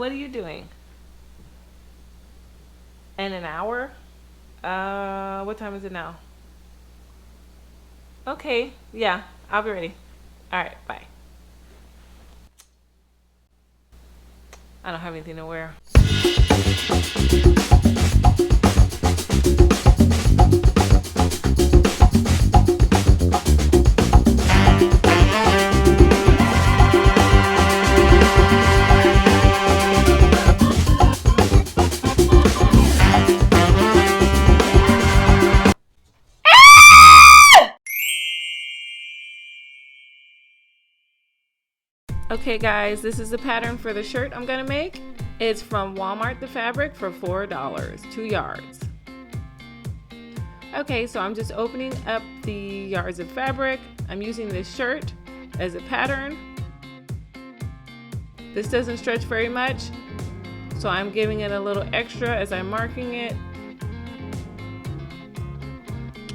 What are you doing? In an hour? What time is it now? Okay, yeah, I'll be ready. All right, bye. I don't have anything to wear. Okay guys, this is the pattern for the shirt I'm gonna make. It's from Walmart, the fabric, for $4, 2 yards. Okay, so I'm just opening up the yards of fabric. I'm using this shirt as a pattern. This doesn't stretch very much, so I'm giving it a little extra as I'm marking it.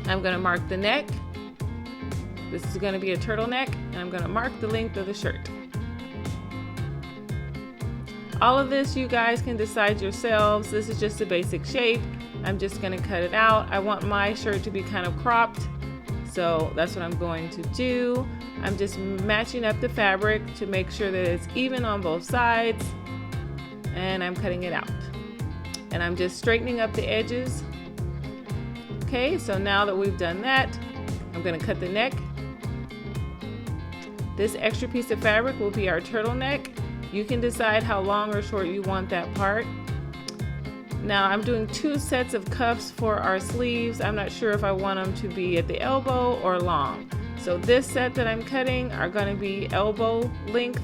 I'm gonna mark the neck. This is gonna be a turtleneck, and I'm gonna mark the length of the shirt. All of this you guys can decide yourselves. This is just a basic shape. I'm just gonna cut it out. I want my shirt to be kind of cropped, so that's what I'm going to do. I'm just matching up the fabric to make sure that it's even on both sides, and I'm cutting it out. And I'm just straightening up the edges. Okay, so now that we've done that, I'm gonna cut the neck. This extra piece of fabric will be our turtleneck. You can decide how long or short you want that part. Now I'm doing 2 sets of cuffs for our sleeves. I'm not sure if I want them to be at the elbow or long. So this set that I'm cutting are going to be elbow length.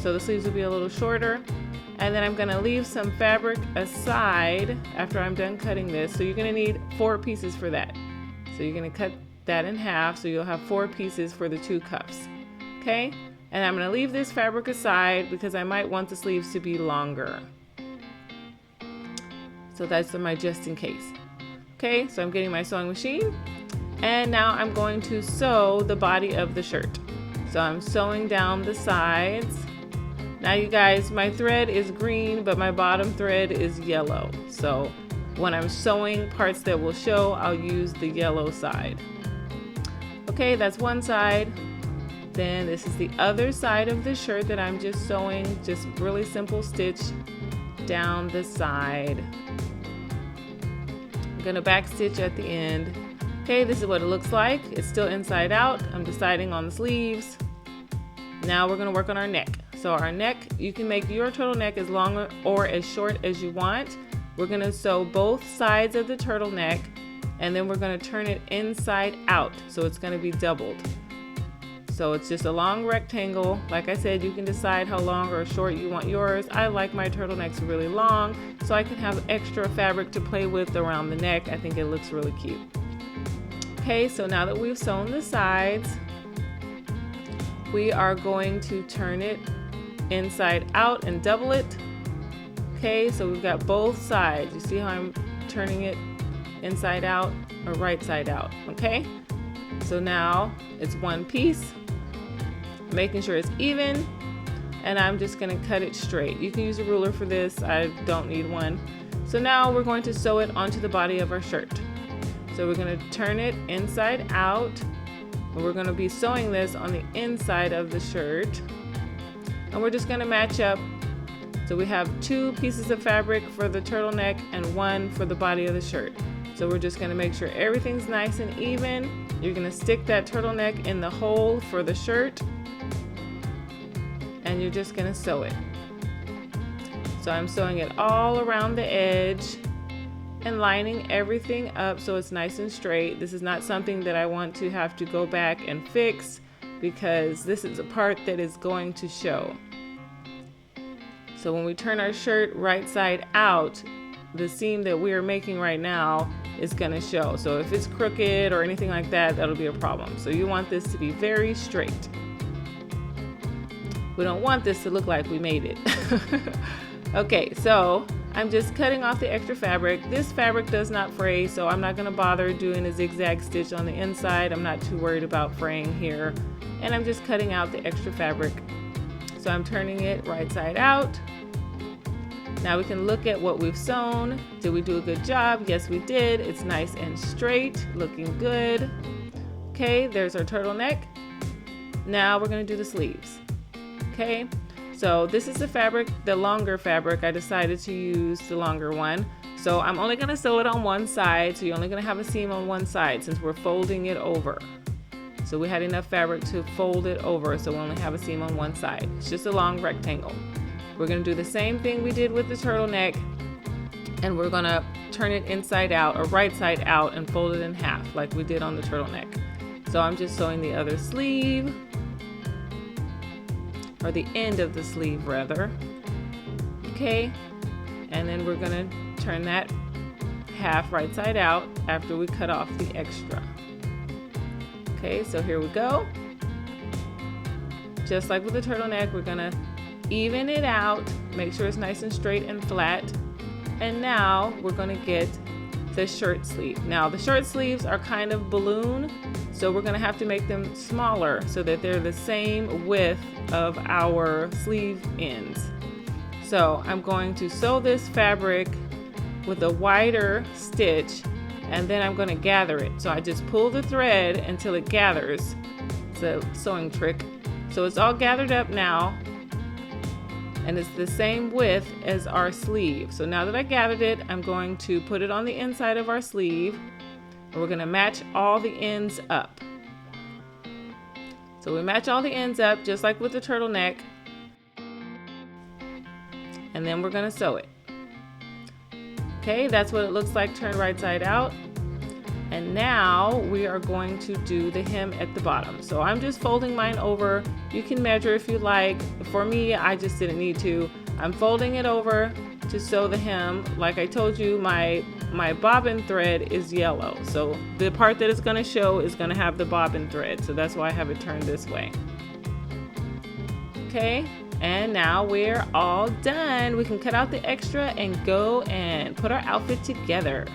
So the sleeves will be a little shorter. And then I'm going to leave some fabric aside after I'm done cutting this. So you're going to need 4 pieces for that. So you're going to cut that in half so you'll have 4 pieces for the 2 cuffs. Okay? And I'm going to leave this fabric aside because I might want the sleeves to be longer. So that's my just in case. Okay, so I'm getting my sewing machine. And now I'm going to sew the body of the shirt. So I'm sewing down the sides. Now you guys, my thread is green, but my bottom thread is yellow. So when I'm sewing parts that will show, I'll use the yellow side. Okay, that's one side. Then this is the other side of the shirt that I'm just sewing, just really simple stitch down the side. I'm gonna back stitch at the end. Okay, this is what it looks like. It's still inside out. I'm deciding on the sleeves. Now we're gonna work on our neck. So our neck, you can make your turtleneck as long or as short as you want. We're gonna sew both sides of the turtleneck, and then we're gonna turn it inside out. So it's gonna be doubled. So it's just a long rectangle. Like I said, you can decide how long or short you want yours. I like my turtlenecks really long, so I can have extra fabric to play with around the neck. I think it looks really cute. Okay, so now that we've sewn the sides, we are going to turn it inside out and double it. Okay, so we've got both sides. You see how I'm turning it inside out or right side out, okay? So now it's one piece, making sure it's even, and I'm just gonna cut it straight. You can use a ruler for this, I don't need one. So now we're going to sew it onto the body of our shirt. So we're gonna turn it inside out, and we're gonna be sewing this on the inside of the shirt. And we're just gonna match up. So we have 2 pieces of fabric for the turtleneck and 1 for the body of the shirt. So we're just gonna make sure everything's nice and even. You're gonna stick that turtleneck in the hole for the shirt, and you're just gonna sew it. So I'm sewing it all around the edge and lining everything up so it's nice and straight. This is not something that I want to have to go back and fix because this is a part that is going to show. So when we turn our shirt right side out, the seam that we are making right now is gonna show. So if it's crooked or anything like that, that'll be a problem. So you want this to be very straight. We don't want this to look like we made it. Okay, so I'm just cutting off the extra fabric. This fabric does not fray, so I'm not gonna bother doing a zigzag stitch on the inside. I'm not too worried about fraying here. And I'm just cutting out the extra fabric. So I'm turning it right side out. Now we can look at what we've sewn. Did we do a good job? Yes, we did. It's nice and straight, looking good. Okay, there's our turtleneck. Now we're gonna do the sleeves. Okay, so this is the fabric, the longer fabric. I decided to use the longer one. So I'm only gonna sew it on one side, so you're only gonna have a seam on one side since we're folding it over. So we had enough fabric to fold it over, so we only have a seam on one side. It's just a long rectangle. We're gonna do the same thing we did with the turtleneck, and we're gonna turn it inside out or right side out and fold it in half like we did on the turtleneck. So I'm just sewing the other sleeve, or the end of the sleeve rather. Okay, and then we're gonna turn that half right side out after we cut off the extra. Okay, so here we go. Just like with the turtleneck, we're gonna even it out, make sure it's nice and straight and flat. And now we're gonna get the shirt sleeve. Now the shirt sleeves are kind of balloon, so we're gonna have to make them smaller so that they're the same width of our sleeve ends. So I'm going to sew this fabric with a wider stitch, and then I'm going to gather it. So I just pull the thread until it gathers. It's a sewing trick. So it's all gathered up now, and it's the same width as our sleeve. So now that I gathered it, I'm going to put it on the inside of our sleeve, and we're going to match all the ends up. So we match all the ends up just like with the turtleneck, and then we're going to sew it. Okay, that's what it looks like turned right side out. And now we are going to do the hem at the bottom. So I'm just folding mine over. You can measure if you like. For me, I just didn't need to. I'm folding it over to sew the hem. Like I told you, my bobbin thread is yellow. So the part that it's gonna show is gonna have the bobbin thread. So that's why I have it turned this way. Okay, and now we're all done. We can cut out the extra and go and put our outfit together.